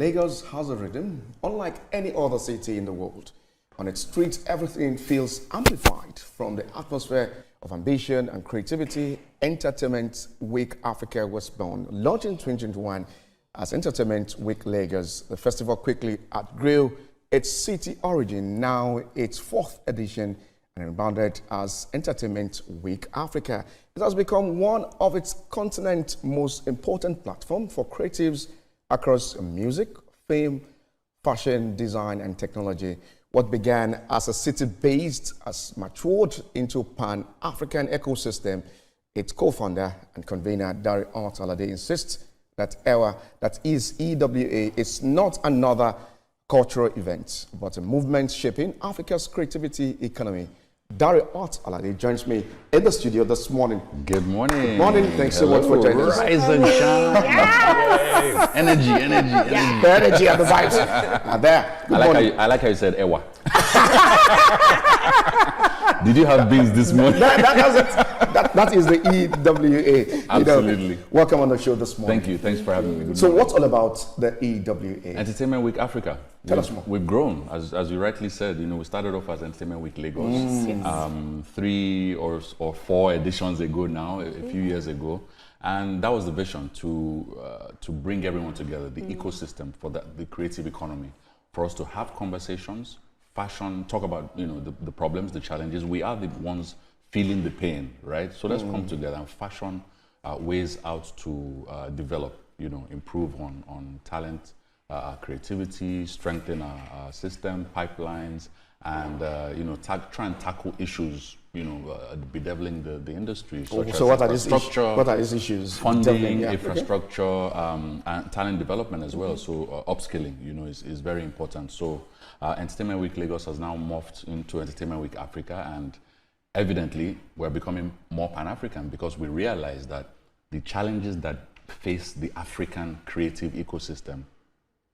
Lagos has a rhythm unlike any other city in the world. On its streets, everything feels amplified from the atmosphere of ambition and creativity. Entertainment Week Africa was born, launched in 2021 as Entertainment Week Lagos. The festival quickly outgrew its city origin, now its fourth edition, and rebounded as Entertainment Week Africa. It has become one of its continent's most important platforms for creatives across music, film, fashion, design, and technology. What began as a city-based has matured into pan-African ecosystem. Its co-founder and convener, Dari Alade, insists that EWA is not another cultural event, but a movement shaping Africa's creativity economy. Dari Alade joins me in the studio this morning. Good morning. Good morning. Thanks so much for joining us. Rise and shine. Energy. The energy and the vibes are there. I like how you said Ewa. Did you have beans this morning? That is the EWA. Absolutely. Welcome on the show this morning. Thank you. Thanks for having me. Good So morning. what's all about the EWA? Entertainment Week Africa. Tell us more. We've grown, as you rightly said. We started off as Entertainment Week Lagos, 3 or 4 editions ago now, a few years ago, and that was the vision to bring everyone together, the ecosystem for the creative economy, for us to have conversations, fashion, talk about the problems, the challenges. We are the ones feeling the pain, right? So let's come together and fashion ways out to develop, improve on talent. Creativity, strengthen our system, pipelines, and try and tackle issues, bedeviling the industry. So what are these issues? Funding, infrastructure, and talent development as well. So upskilling, is very important. So Entertainment Week Lagos has now morphed into Entertainment Week Africa, and evidently we're becoming more Pan-African because we realize that the challenges that face the African creative ecosystem,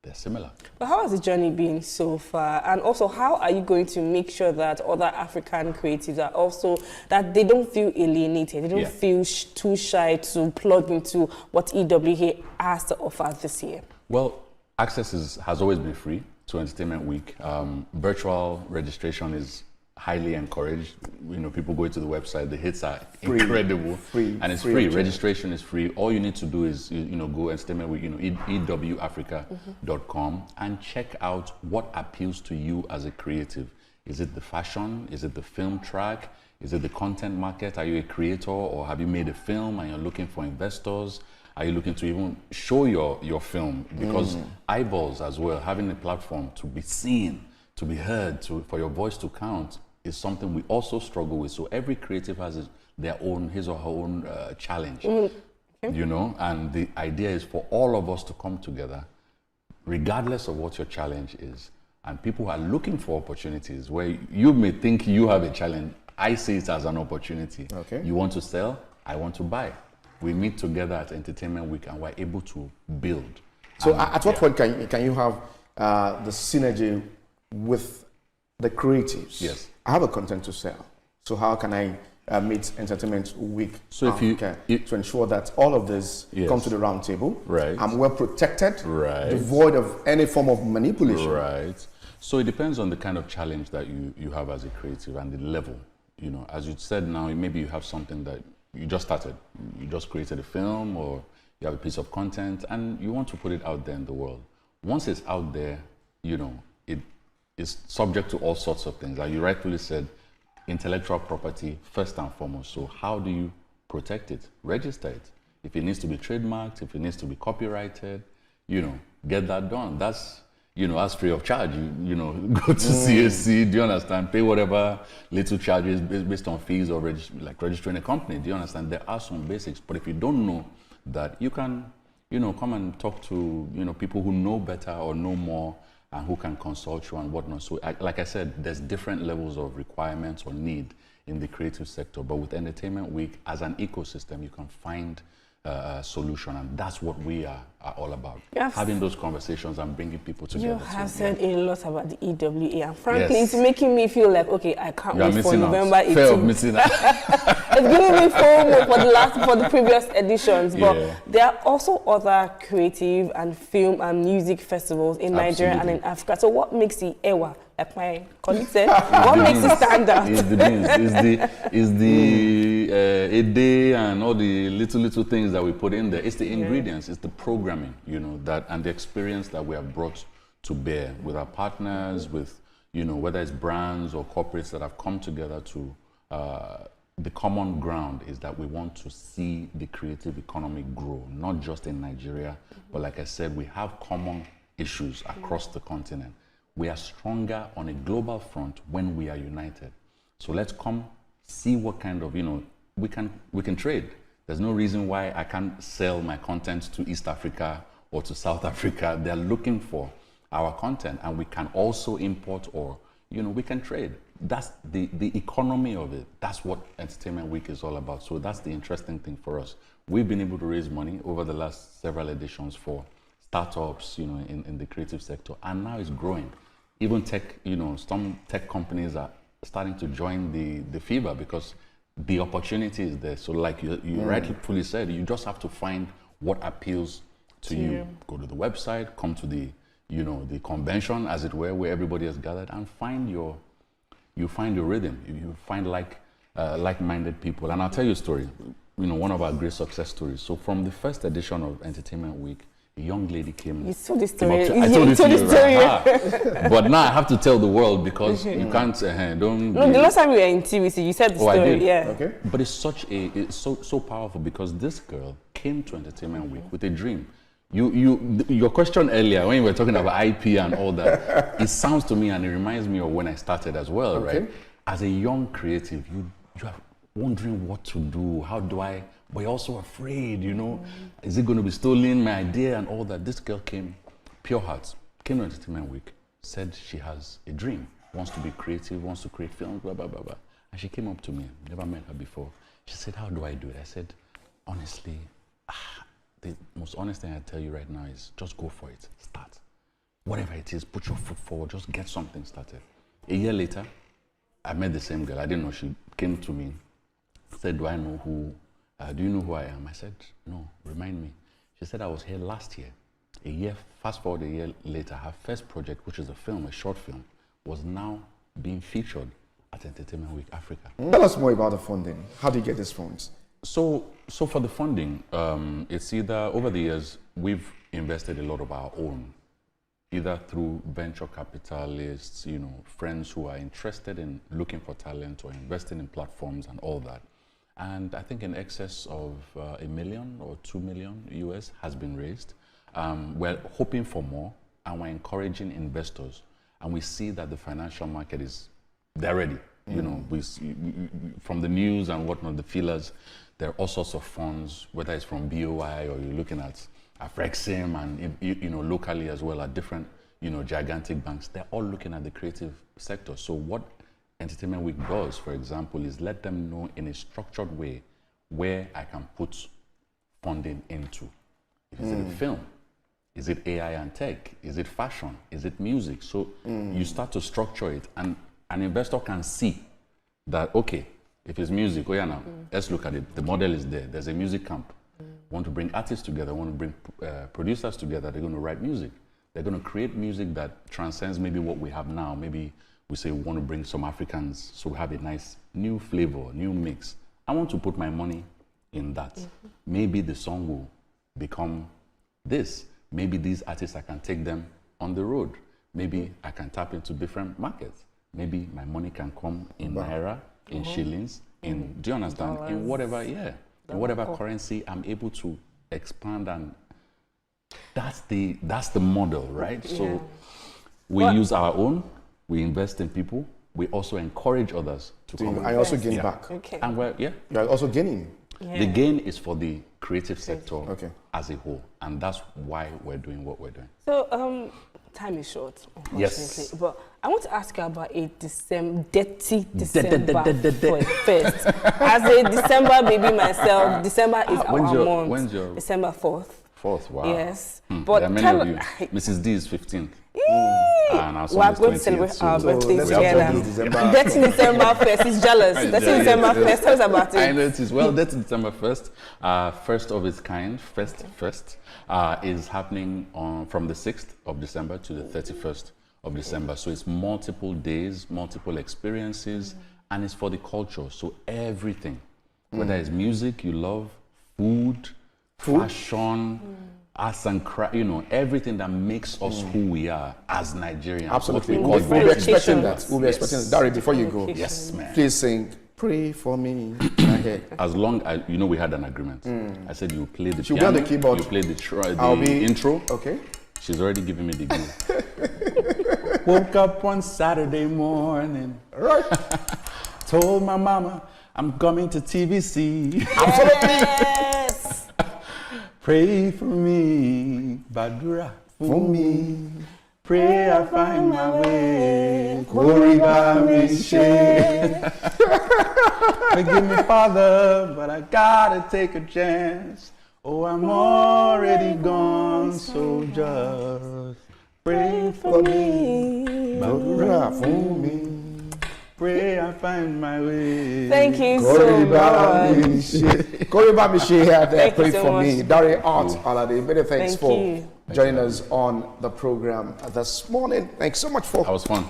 they're similar. But how has the journey been so far? And also, how are you going to make sure that other African creatives are also, that they don't feel alienated, they don't feel too shy to plug into what EWA has to offer this year? Well, access has always been free to Entertainment Week. Virtual registration is highly encouraged. People go to the website, the hits are incredible, and it's free. Registration is free. All you need to do is go Entertainment Week, ewafrica.com, and check out what appeals to you as a creative. Is it the fashion? Is it the film track? Is it the content market? Are you a creator, or have you made a film and you're looking for investors? Are you looking to even show your film? Because eyeballs as well, having a platform to be seen, to be heard, for your voice to count, is something we also struggle with. So every creative has his or her own challenge, and the idea is for all of us to come together, regardless of what your challenge is. And people are looking for opportunities where you may think you have a challenge. I see it as an opportunity. Okay. You want to sell, I want to buy. We meet together at Entertainment Week and we're able to build. So at what point can you have the synergy with the creatives? Yes. I have a content to sell. So how can I meet Entertainment Week Africa to ensure that all of this come to the round table? Right. I'm well protected, right, devoid of any form of manipulation. Right. So it depends on the kind of challenge that you have as a creative and the level. As you said now, maybe you have something that you just started. You just created a film, or you have a piece of content and you want to put it out there in the world. Once it's out there, it is subject to all sorts of things. Like you rightfully said, intellectual property first and foremost. So how do you protect it? Register it. If it needs to be trademarked, if it needs to be copyrighted, get that done. That's, as free of charge. Go to CAC, do you understand? Pay whatever little charges based on fees or registering a company. Do you understand? There are some basics, but if you don't know that, you can, come and talk to, people who know better or know more, and who can consult you and whatnot. So like I said, there's different levels of requirements or need in the creative sector, but with Entertainment Week as an ecosystem, you can find solution, and that's what we are all about. Yes. Having those conversations and bringing people together. You have said a lot about the EWA, and frankly, Yes. it's making me feel like, okay, I can't wait for November 18th. Fear of missing out. It's giving me FOMO for the previous editions, but Yeah. there are also other creative and film and music festivals in Nigeria and in Africa. So what makes the EWA, like my colleague said, what makes it stand out? It's the beans. It's the a day and all the little things that we put in there. It's the ingredients. It's the programming, you know, that and the experience that we have brought to bear with our partners, with, you know, whether it's brands or corporates that have come together to. The common ground is that we want to see the creative economy grow, not just in Nigeria, but like I said, we have common issues across the continent. We are stronger on a global front when we are united. So let's come see what kind of, you know, we can trade. There's no reason why I can't sell my content to East Africa or to South Africa. They're looking for our content, and we can also import, or, you know, we can trade. That's the economy of it. That's what Entertainment Week is all about. So that's the interesting thing for us. We've been able to raise money over the last several editions for startups, you know, in the creative sector, and now it's growing. Even tech, you know, some tech companies are starting to join the fever because the opportunity is there. So like you rightfully said, you just have to find what appeals to you. Go to the website, come to the, you know, the convention, as it were, where everybody has gathered, and find your rhythm. You find like-minded people. And I'll tell you a story, you know, one of our great success stories. So from the first edition of Entertainment Week, a young lady came. You told the story. I told it to you, right? But now I have to tell the world because you can't, don't. No, the last time we were in TVC, you said the story. I did. Yeah. Okay. But it's so powerful because this girl came to Entertainment Week with a dream. Your question earlier when you were talking about IP and all that, it sounds to me and it reminds me of when I started as well, right? As a young creative, you are wondering what to do, how do I, but you're also afraid, you know, is it going to be stolen, my idea and all that. This girl came, pure heart, came to Entertainment Week, said she has a dream, wants to be creative, wants to create films, blah, blah, blah, blah. And she came up to me, never met her before. She said, how do I do it? I said, honestly, the most honest thing I tell you right now is just go for it. Start. Whatever it is, put your foot forward, just get something started. A year later, I met the same girl. I didn't know. She came to me, said, do you know who I am? I said, no, remind me. She said, I was here last year. Fast forward a year later, her first project, which is a film, a short film, was now being featured at Entertainment Week Africa. Tell us more about the funding. How do you get these funds? So for the funding, it's either, over the years, we've invested a lot of our own, either through venture capitalists, you know, friends who are interested in looking for talent or investing in platforms and all that. And I think in excess of $1 million or $2 million US has been raised. We're hoping for more, and we're encouraging investors. And we see that the financial market they're ready. You know, we from the news and whatnot, the feelers, there are all sorts of funds, whether it's from BOI or you're looking at Afrexim and, you know, locally as well at different, you know, gigantic banks. They're all looking at the creative sector. So what Entertainment Week does, for example, is let them know in a structured way where I can put funding into. Is it a film? Is it AI and tech? Is it fashion? Is it music? So you start to structure it, and an investor can see that, okay, if it's music, oh yeah, now, let's look at it. The model is there. There's a music camp. Want to bring artists together, want to bring producers together. They're going to write music. They're going to create music that transcends maybe what we have now. Maybe we say we want to bring some Africans, so we have a nice new flavor, new mix. I want to put my money in that. Maybe the song will become this. Maybe these artists, I can take them on the road. Maybe I can tap into different markets. Maybe my money can come in Naira, in shillings, in, do you understand? Dollars. In whatever, in whatever currency I'm able to expand, and that's the model, right? Yeah. So we use our own, we invest in people, we also encourage others to come. I also gain back. Okay. And You're also gaining. Yeah. the gain is for the creative sector Okay. as a whole, and that's why we're doing what we're doing. So time is short, unfortunately. Yes. But I want to ask you about a dirty December first. As a December baby myself, December is our month. When's your December 4th. 4th? Wow. Yes. But there are many of you. Mrs. D is 15th. And our We are son going to is 20th. celebrate our So birthdays let's together. have December. Dirty December 1st. He's jealous. Dirty December 1st. Tell us about it. I know it is. Well, that's December 1st. First of its kind, first, is happening from the 6th of December to the 31st of December. So it's multiple days, multiple experiences, and it's for the culture. So everything, whether it's music you love, food, fashion, arts and craft, everything that makes us who we are as Nigerians. Absolutely. What we We'll call be expecting Vacations. that. We'll be expecting that. Dari, before you go, Yes, man. please sing Pray for Me. Ahead. As long as, we had an agreement. I said you play the She'll be piano, on the keyboard. you play the I'll be intro. Okay. She's already giving me the go. Woke up one Saturday morning, Right. told my mama I'm coming to TVC. Yes. Pray for me, Badura For me. Pray I find my way. Koriba Mishe. Forgive me, Father, but I gotta take a chance. Oh, I'm already gone, so just pray for me. Badura for me. Pray I find my way. Thank you so Koriba much. Mishe. Koriba Mishe here there. Thank you Pray so for much. me. Dari Art Alade. Many thanks Thank for you. joining us on the program this morning. Thanks so much for That was fun.